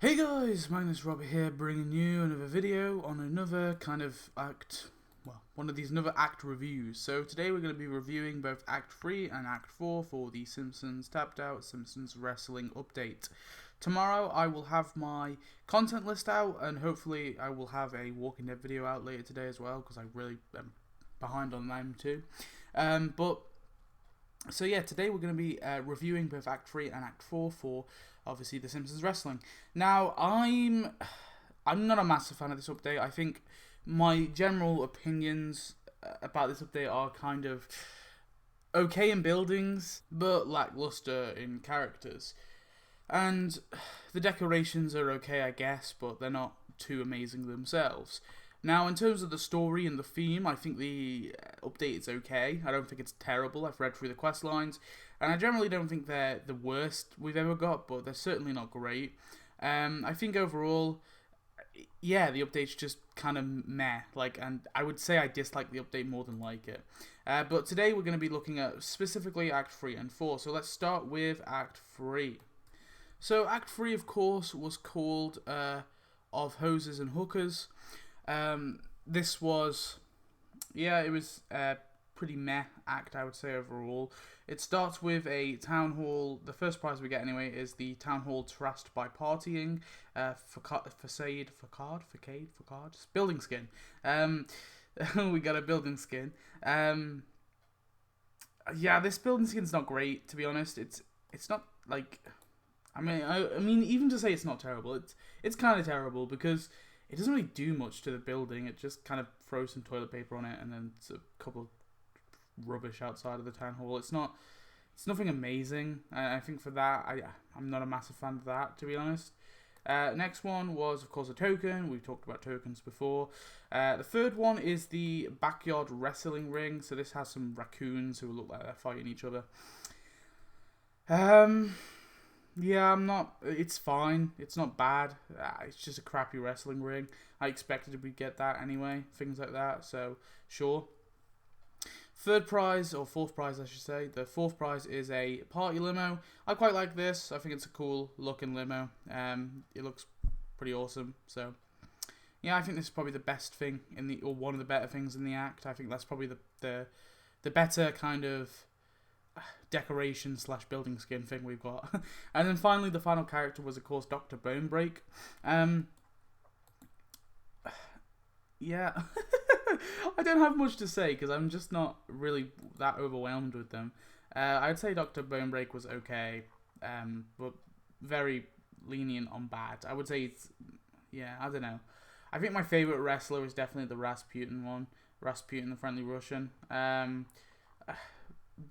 Hey guys, Magnus here, bringing you another video on another kind of one of these another act reviews. So today we're going to be reviewing both Act 3 and Act 4 for the Simpsons Tapped Out Simpsons Wrestling Update. Tomorrow I will have my content list out, and hopefully I will have a Walking Dead video out later today as well, because I really am behind on them too. So yeah, today we're going to be reviewing both Act 3 and Act 4 for, obviously, The Simpsons Wrestling. Now, I'm not a massive fan of this update. I think my general opinions about this update are kind of okay in buildings, but lackluster in characters. And the decorations are okay, I guess, but they're not too amazing themselves. Now, in terms of the story and the theme, I think the update is okay. I don't think it's terrible. I've read through the quest lines, and I generally don't think they're the worst we've ever got, but they're certainly not great. I think overall, yeah, the update's just kind of meh. And I would say I dislike the update more than like it. But today we're going to be looking at specifically Act 3 and 4. So let's start with Act 3. So Act 3, of course, was called Of Hoses and Hookers. This was, it was a pretty meh act, I would say, overall. It starts with a town hall. The first prize we get, anyway, is the town hall trashed by partying. Facade, building skin. We got a building skin. This building skin's not great, to be honest. It's not like, I mean, even to say it's not terrible, it's kind of terrible, because it doesn't really do much to the building. It just kind of throws some toilet paper on it, and then it's a couple of rubbish outside of the town hall. It's nothing amazing. I think for that, I'm not a massive fan of that, to be honest. Next one was, of course, a token. We've talked about tokens before. The third one is the backyard wrestling ring. So this has some raccoons who look like they're fighting each other. It's fine. It's not bad. It's just a crappy wrestling ring. I expected we'd get that anyway. Things like that. So, sure. Third prize, or fourth prize, I should say. The fourth prize is a party limo. I quite like this. I think it's a cool looking limo. It looks pretty awesome. So, yeah, I think this is probably the best thing or one of the better things in the act. I think that's probably the better kind of decoration / building skin thing we've got. And then finally, the final character was, of course, Dr. Bonebreak. I don't have much to say, because I'm just not really that overwhelmed with them. I'd say Dr. Bonebreak was okay, but very lenient on bad. I would say I don't know. I think my favourite wrestler is definitely the Rasputin one. Rasputin, the Friendly Russian.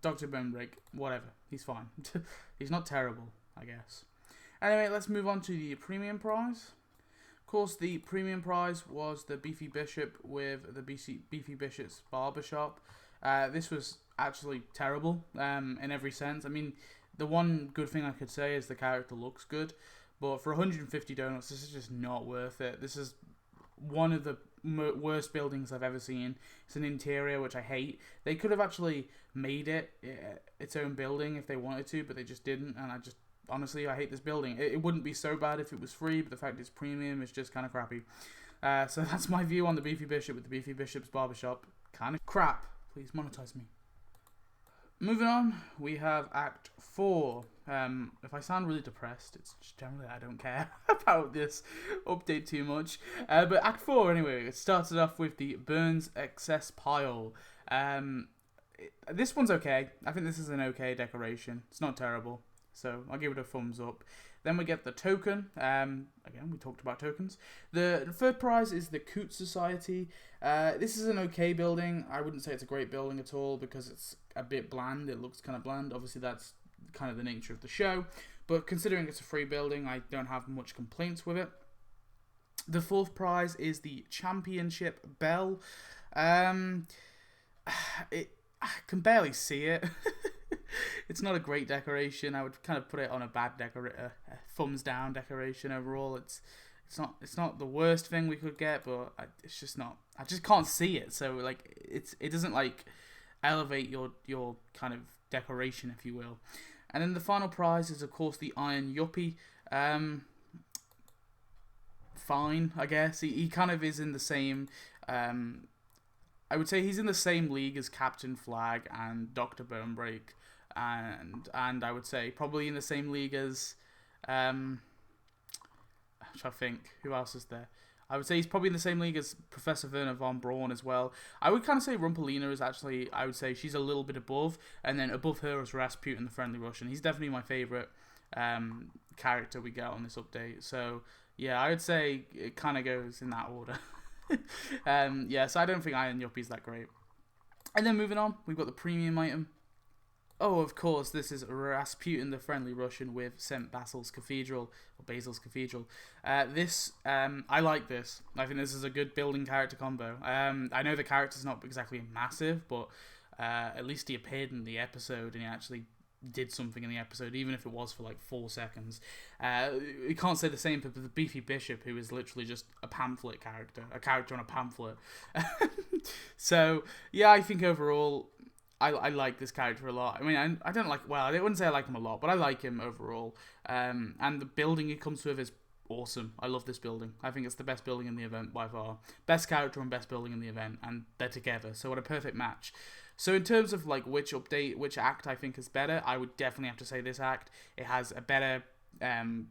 Dr. Bonebreak, whatever. He's fine. He's not terrible, I guess. Anyway, let's move on to the premium prize. Of course, the premium prize was the Beefy Bishop with the Beefy Bishop's Barbershop. This was actually terrible in every sense. I mean, the one good thing I could say is the character looks good, but for 150 donuts, this is just not worth it. This is one of the worst buildings I've ever seen. It's an interior which I hate. They could have actually made it its own building if they wanted to, but they just didn't, and honestly, I hate this building. It wouldn't be so bad if it was free, but the fact it's premium is just kind of crappy. So that's my view on the Beefy Bishop with the Beefy Bishop's Barbershop. Kind of crap. Please monetize me. Moving on, we have Act 4. If I sound really depressed, it's just generally I don't care about this update too much. But Act 4, anyway, it started off with the Burns Excess Pile. This one's okay. I think this is an okay decoration. It's not terrible, so I'll give it a thumbs up. Then we get the token. Again, we talked about tokens. The third prize is the Coot Society. This is an okay building. I wouldn't say it's a great building at all, because it's a bit bland. It looks kind of bland. Obviously, that's kind of the nature of the show. But considering it's a free building, I don't have much complaints with it. The fourth prize is the Championship Bell. I can barely see it. It's not a great decoration. I would kind of put it on a bad thumbs down decoration overall. It's not the worst thing we could get, but it's just not. I just can't see it. So it doesn't elevate your kind of decoration, if you will. And then the final prize is, of course, the Iron Yuppie. fine, I guess. He kind of is in the same. I would say he's in the same league as Captain Flag and Dr. Bonebreak, and I would say probably in the same league as I'm trying to think who else is there. I would say he's probably in the same league as Professor Werner von Braun as well. I would kind of say Rumpelina is actually, I would say she's a little bit above, and then above her is Rasputin, the Friendly Russian. He's definitely my favourite character we get on this update. So yeah, I would say it kind of goes in that order. Yeah, so I don't think Iron Yuppie's that great. And then moving on, we've got the premium item. Oh, of course, this is Rasputin, the Friendly Russian with St. Basil's Cathedral, or Basil's Cathedral. I like this. I think this is a good building character combo. I know the character's not exactly massive, but at least he appeared in the episode and he actually did something in the episode, even if it was for like 4 seconds. You can't say the same for the Beefy Bishop, who is literally just a pamphlet character, a character on a pamphlet. So, yeah, I think overall, I like this character a lot. I mean, I don't like, well, I wouldn't say I like him a lot, but I like him overall. And the building he comes with is awesome. I love this building. I think it's the best building in the event by far. Best character and best building in the event, and they're together. So what a perfect match. So in terms of like which act I think is better, I would definitely have to say this act. It has a better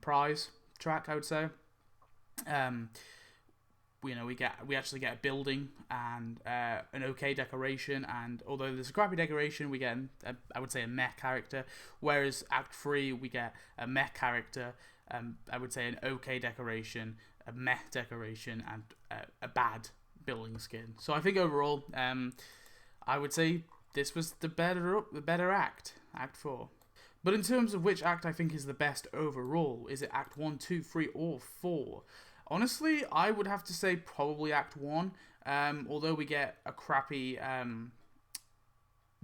prize track, I would say. We actually get a building and an okay decoration, and although there's a crappy decoration, we get I would say a mech character, whereas Act 3 we get a mech character, I would say an okay decoration, a mech decoration, and a bad building skin. So I think overall, I would say this was the better act, Act 4. But in terms of which act I think is the best overall, is it Act 1, 2, 3, or 4? Honestly, I would have to say probably Act 1, although we get a crappy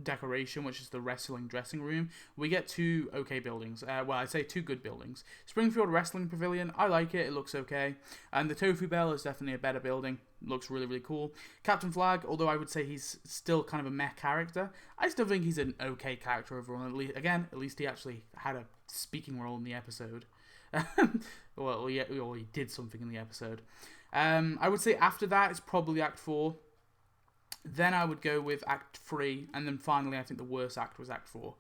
decoration, which is the wrestling dressing room. We get 2 okay buildings. Well, I'd say 2 good buildings. Springfield Wrestling Pavilion, I like it. It looks okay. And the Tofu Bell is definitely a better building. Looks really, really cool. Captain Flag, although I would say he's still kind of a meh character, I still think he's an okay character overall. At least he actually had a speaking role in the episode. Well, yeah, or he did something in the episode. I would say after that, it's probably Act 4. Then I would go with Act 3, and then finally I think the worst act was Act 4.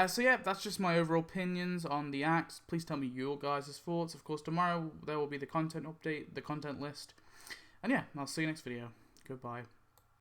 So yeah, that's just my overall opinions on the acts. Please tell me your guys' thoughts. Of course, tomorrow there will be the content update, the content list. And yeah, I'll see you next video. Goodbye.